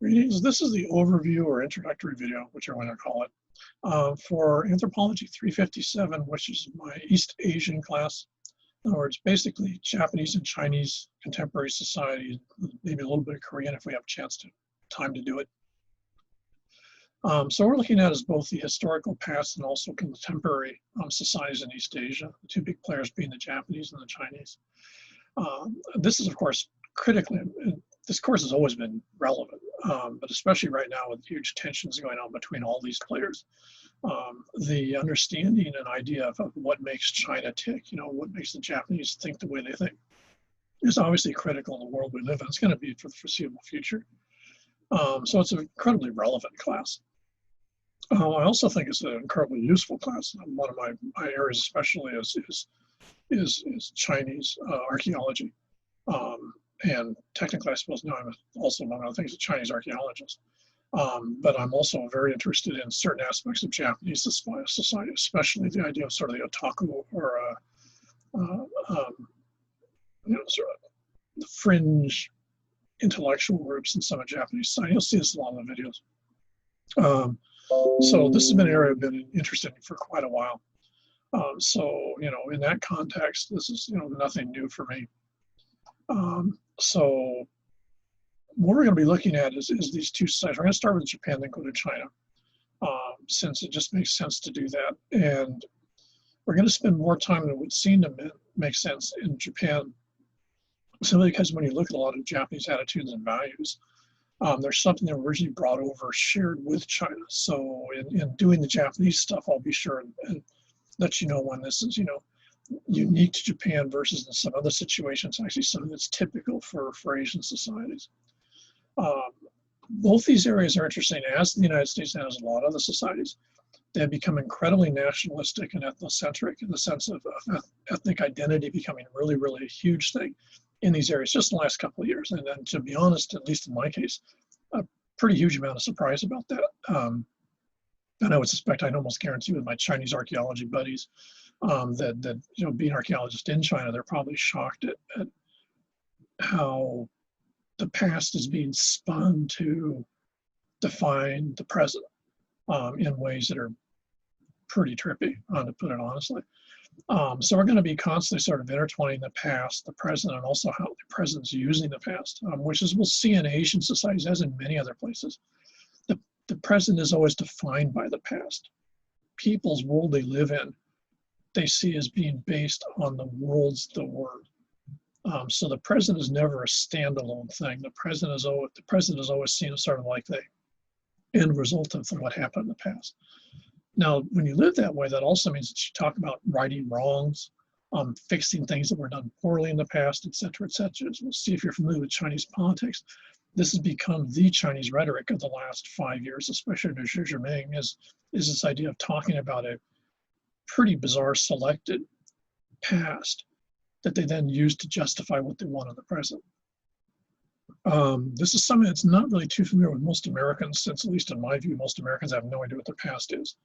Greetings. This is the overview or introductory video, whichever one I call it, for Anthropology 357, which is my East Asian class. In other words, basically Japanese and Chinese contemporary society, maybe a little bit of Korean if we have a chance to time to do it. So we're looking at is both the historical past and also contemporary societies in East Asia, the two big players being the Japanese and the Chinese. This is, of course, critically, this course has always been relevant, but especially right now with huge tensions going on between all these players. The understanding and idea of what makes China tick, what makes the Japanese think the way they think, is obviously critical in the world we live in. It's going to be for the foreseeable future. So it's an incredibly relevant class. I also think it's an incredibly useful class. One of my areas especially is Chinese archaeology. And technically, I suppose now I'm also among other things a Chinese archaeologist. But I'm also very interested in certain aspects of Japanese society, especially the idea of sort of the otaku or sort of the fringe intellectual groups in some of Japanese society. You'll see this in a lot of the videos. So this has been an area I've been interested in for quite a while. So in that context, this is nothing new for me. So what we're going to be looking at is these two sides. We're going to start with Japan, then go to China, since it just makes sense to do that. And we're going to spend more time than it would seem to make sense in Japan, simply because when you look at a lot of Japanese attitudes and values, there's something that originally brought over, shared with China. So in doing the Japanese stuff, I'll be sure and let you know when this is, unique to Japan versus in some other situations, actually something that's typical for Asian societies. Both these areas are interesting, as the United States and as a lot of other societies. They have become incredibly nationalistic and ethnocentric in the sense of ethnic identity becoming really, really a huge thing in these areas just in the last couple of years. And then, to be honest, at least in my case, a pretty huge amount of surprise about that. And I would suspect, I'd almost guarantee with my Chinese archaeology buddies, that being archaeologists in China, they're probably shocked at how the past is being spun to define the present in ways that are pretty trippy, to put it honestly. So we're going to be constantly sort of intertwining the past, the present, and also how the present's using the past, which is we'll see in Asian societies as in many other places. The present is always defined by the past. People's world they live in, they see as being based on the worlds that were. So the present is never a standalone thing. The present is always seen as sort of like the end result of what happened in the past. Now, when you live that way, that also means that you talk about righting wrongs, fixing things that were done poorly in the past, et cetera, et cetera. We'll see if you're familiar with Chinese politics. This has become the Chinese rhetoric of the last 5 years, especially under Xi Jinping, is this idea of talking about a pretty bizarre selected past that they then use to justify what they want in the present. This is something that's not really too familiar with most Americans, since at least in my view, most Americans have no idea what their past is.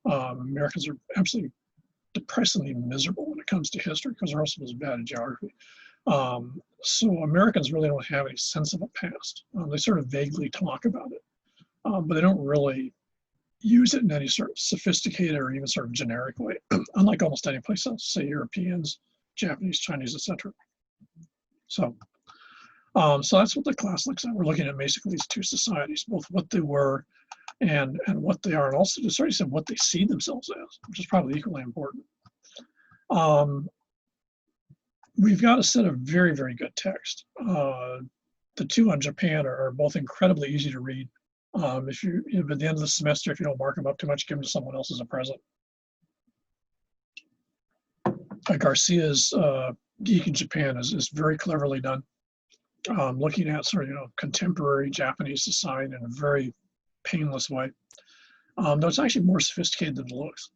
Americans are absolutely depressingly miserable when it comes to history because they're also as bad at geography. So Americans really don't have any sense of a past. They sort of vaguely talk about it, but they don't really use it in any sort of sophisticated or even sort of generic way, unlike almost any place else, say Europeans, Japanese, Chinese, etc. So that's what the class looks at. We're looking at basically these two societies, both what they were and what they are, and also to sort of say what they see themselves as, which is probably equally important. We've got a set of very, very good text. The two on Japan are both incredibly easy to read. If you at the end of the semester, if you don't mark them up too much, give them to someone else as a present. Garcia's Geek in Japan is very cleverly done, looking at sort of contemporary Japanese society in a very painless way. Though it's actually more sophisticated than it looks.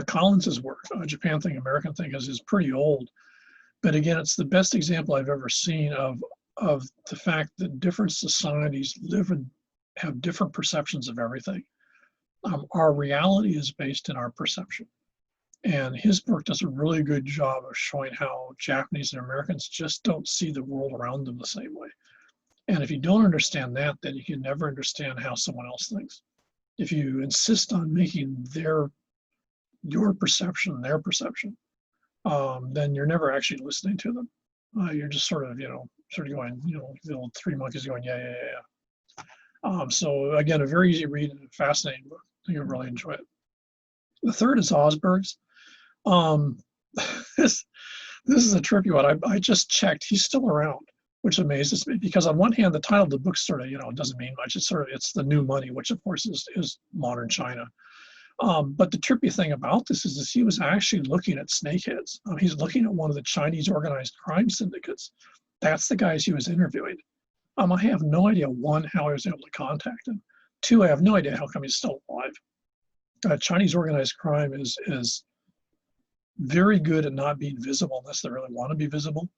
Collins's work, Japan Thing, American Thing, is pretty old, but again, it's the best example I've ever seen of the fact that different societies live and have different perceptions of everything. Our reality is based in our perception. And his book does a really good job of showing how Japanese and Americans just don't see the world around them the same way. And if you don't understand that, then you can never understand how someone else thinks. If you insist on making your perception their perception, then you're never actually listening to them. You're just sort of going, the old three monkeys going, yeah, yeah, yeah. So again, a very easy read and a fascinating book. I think you'll really enjoy it. The third is Osberg's. This is a trippy one. I just checked. He's still around, which amazes me, because on one hand, the title of the book sort of, doesn't mean much. It's the new money, which of course is modern China. But the trippy thing about this is he was actually looking at snakeheads. He's looking at one of the Chinese organized crime syndicates. That's the guys he was interviewing. I have no idea, one, how I was able to contact him. Two, I have no idea how come he's still alive. Chinese organized crime is very good at not being visible unless they really want to be visible.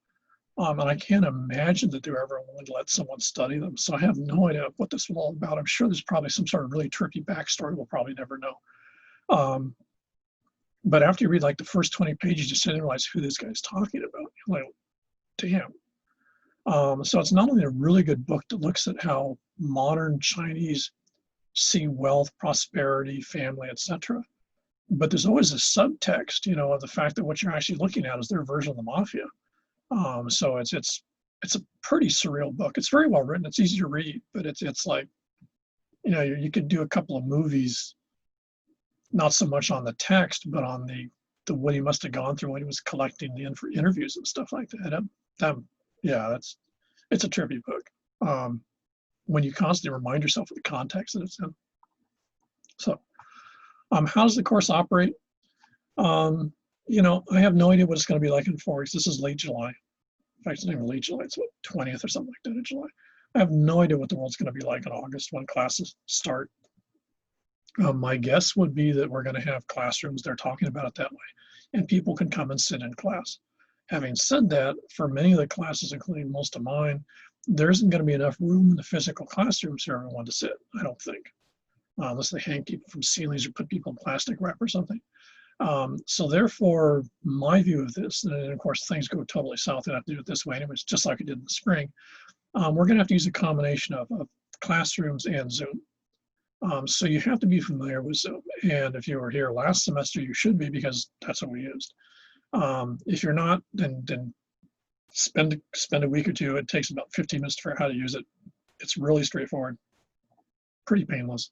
And I can't imagine that they're ever willing to let someone study them. So I have no idea what this is all about. I'm sure there's probably some sort of really tricky backstory we'll probably never know. But after you read like the first 20 pages, you suddenly realize who this guy's talking about. You're like, damn. So it's not only a really good book that looks at how modern Chinese see wealth, prosperity, family, etc., but there's always a subtext, of the fact that what you're actually looking at is their version of the mafia. So it's a pretty surreal book. It's very well written. It's easy to read, but it's like, you could do a couple of movies, not so much on the text, but on the what he must have gone through when he was collecting the interviews and stuff like that. It's a trippy book. When you constantly remind yourself of the context that it's in. So, how does the course operate? I have no idea what it's going to be like in 4 weeks. This is late July. In fact, it's not even late July. It's 20th or something like that in July. I have no idea what the world's going to be like in August when classes start. My guess would be that we're going to have classrooms. They're talking about it that way, and people can come and sit in class. Having said that, for many of the classes, including most of mine, there isn't going to be enough room in the physical classrooms for everyone to sit, I don't think, unless they hang people from ceilings or put people in plastic wrap or something. So therefore, my view of this, and of course things go totally south, and I have to do it this way anyways, just like I did in the spring, we're going to have to use a combination of classrooms and Zoom. So you have to be familiar with Zoom. And if you were here last semester, you should be, because that's what we used. If you're not, then spend a week or two. It takes about 15 minutes to figure out how to use it. It's really straightforward, pretty painless.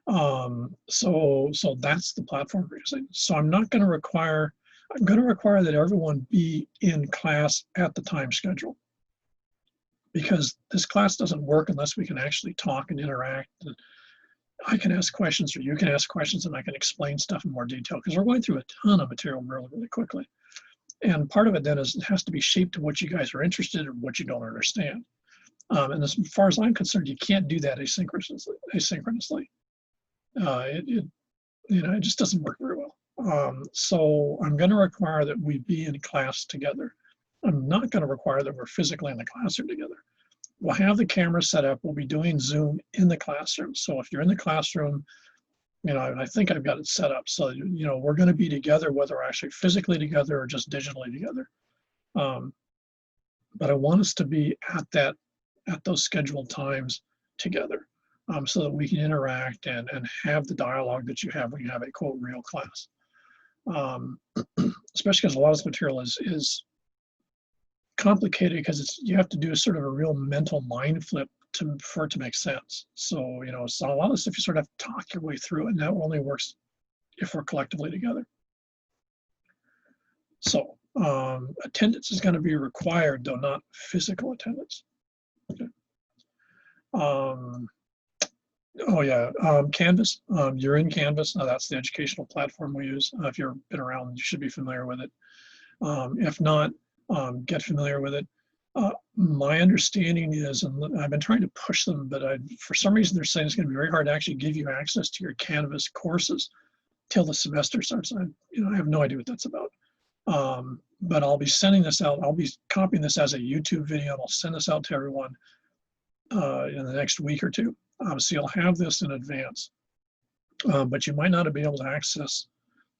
So that's the platform we're using. So I'm going to require that everyone be in class at the time schedule, because this class doesn't work unless we can actually talk and interact. And I can ask questions, or you can ask questions, and I can explain stuff in more detail, because we're going through a ton of material really, really quickly. And part of it then is it has to be shaped to what you guys are interested in, or what you don't understand. And as far as I'm concerned, you can't do that asynchronously. It just doesn't work very well. So I'm going to require that we be in class together. I'm not going to require that we're physically in the classroom together. We'll have the camera set up. We'll be doing Zoom in the classroom. So if you're in the classroom, I think I've got it set up. So, we're going to be together, whether we're actually physically together or just digitally together. But I want us to be at those scheduled times together, so that we can interact and have the dialogue that you have when you have a quote real class. Especially because a lot of this material is complicated, because you have to do a sort of a real mental mind flip for it to make sense. So, so a lot of stuff you sort of have to talk your way through, and that only works if we're collectively together. So attendance is going to be required, though not physical attendance. Okay. Canvas. You're in Canvas. That's the educational platform we use. If you've been around, you should be familiar with it. If not, get familiar with it. My understanding is, and I've been trying to push them, but for some reason they're saying it's going to be very hard to actually give you access to your Canvas courses till the semester starts. I have no idea what that's about. But I'll be sending this out. I'll be copying this as a YouTube video, and I'll send this out to everyone in the next week or two. So you'll have this in advance, but you might not be able to access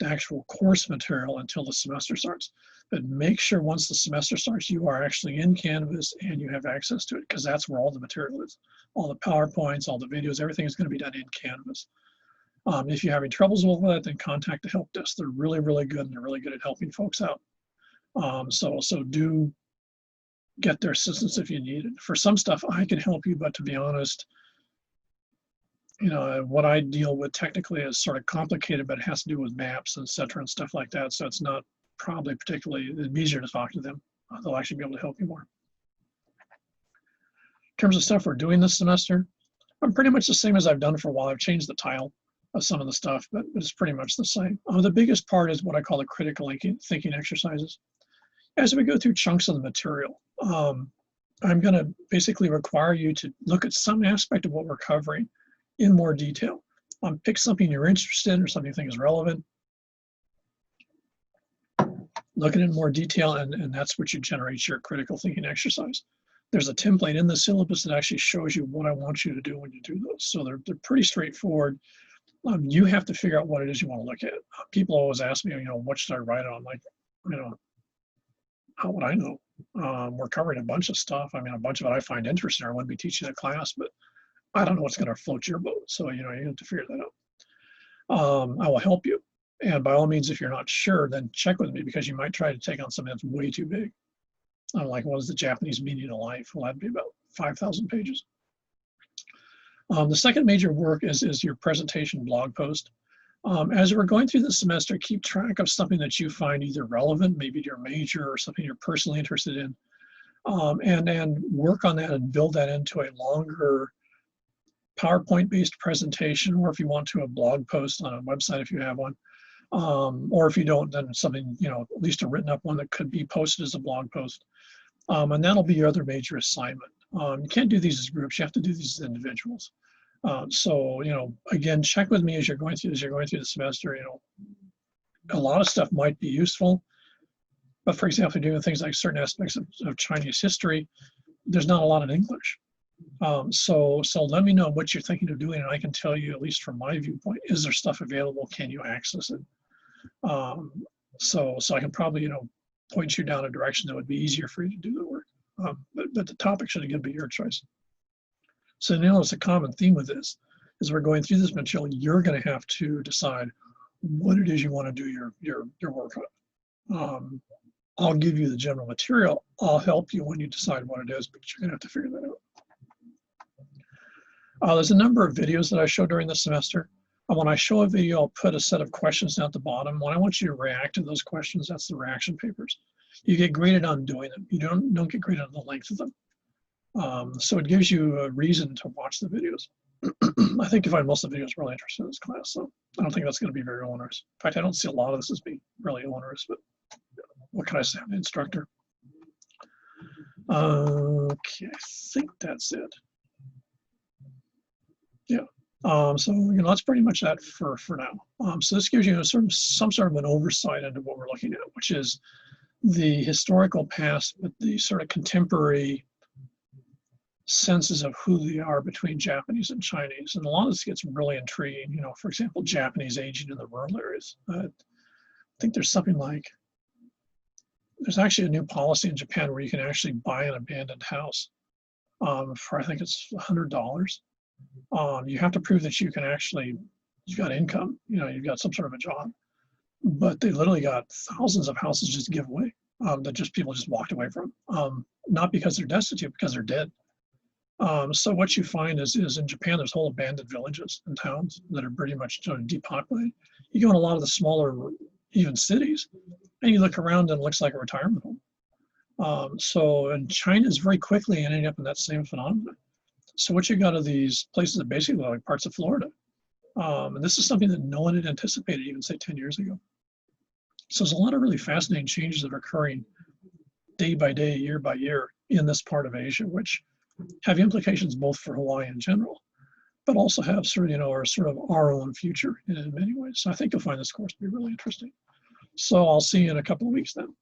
the actual course material until the semester starts. But make sure once the semester starts, you are actually in Canvas and you have access to it, because that's where all the material is. All the PowerPoints, all the videos, everything is going to be done in Canvas. If you're having troubles with that, then contact the help desk. They're really, really good, and they're really good at helping folks out. So do get their assistance if you need it. For some stuff, I can help you, but to be honest, you know, what I deal with technically is sort of complicated, but it has to do with maps, et cetera, and stuff like that. So it's not probably particularly, it'd be easier to talk to them. They'll actually be able to help you more. In terms of stuff we're doing this semester, I'm pretty much the same as I've done for a while. I've changed the title of some of the stuff, but it's pretty much the same. The biggest part is what I call the critical thinking exercises. As we go through chunks of the material, I'm going to basically require you to look at some aspect of what we're covering in more detail. Pick something you're interested in or something you think is relevant. Look at it in more detail, and that's what you generate your critical thinking exercise. There's a template in the syllabus that actually shows you what I want you to do when you do those. So they're pretty straightforward. You have to figure out what it is you want to look at. People always ask me, you know, what should I write on? Like, you know, how would I know? We're covering a bunch of stuff. I mean, a bunch of it I find interesting. I wouldn't be teaching a class, but I don't know what's going to float your boat. So, you know, you have to figure that out. I will help you. And by all means, if you're not sure, then check with me, because you might try to take on something that's way too big. I'm like, what is the Japanese meaning of life? Well, that'd be about 5,000 pages. The second major work is your presentation blog post. As we're going through the semester, keep track of something that you find either relevant, maybe to your major, or something you're personally interested in, and work on that and build that into a longer PowerPoint-based presentation, or if you want to, a blog post on a website if you have one. Or if you don't, then something, you know, at least a written up one that could be posted as a blog post. And that'll be your other major assignment. You can't do these as groups, you have to do these as individuals. So, you know, again, check with me as you're going through the semester. You know, a lot of stuff might be useful, but for example, doing things like certain aspects of Chinese history, there's not a lot in English. So let me know what you're thinking of doing, and I can tell you, at least from my viewpoint, is there stuff available? Can you access it? So I can probably, you know, point you down a direction that would be easier for you to do the work. But the topic should again be your choice. So you notice a common theme with this is we're going through this material. You're going to have to decide what it is you want to do your work on. I'll give you the general material. I'll help you when you decide what it is, but you're going to have to figure that out. There's a number of videos that I show during the semester. When I show a video, I'll put a set of questions down at the bottom. When I want you to react to those questions, that's the reaction papers. You get graded on doing them. You don't get graded on the length of them. So it gives you a reason to watch the videos. I think you find most of the videos really interesting in this class, so I don't think that's going to be very onerous. In fact, I don't see a lot of this as being really onerous, but what can I say? I'm an instructor. Okay, I think that's it. Yeah. So you know, that's pretty much that for now. So this gives you some sort of an oversight into what we're looking at, which is the historical past, but the sort of contemporary senses of who they are between Japanese and Chinese. And a lot of this gets really intriguing. You know, for example, Japanese aging in the rural areas. I think there's something like, there's actually a new policy in Japan where you can actually buy an abandoned house for, I think it's $100. You have to prove that you can actually, you've got income, you know, you've got some sort of a job. But they literally got thousands of houses just to give away that just people just walked away from. Not because they're destitute, because they're dead. So what you find is in Japan, there's whole abandoned villages and towns that are pretty much sort of depopulated. You go in a lot of the smaller, even cities, and you look around and it looks like a retirement home. And China is very quickly ending up in that same phenomenon. So what you got are these places that basically look like parts of Florida. And this is something that no one had anticipated even, say, 10 years ago. So there's a lot of really fascinating changes that are occurring day by day, year by year in this part of Asia, which have implications both for Hawaii in general, but also have sort of, you know, our own future in many ways. So I think you'll find this course to be really interesting. So I'll see you in a couple of weeks then.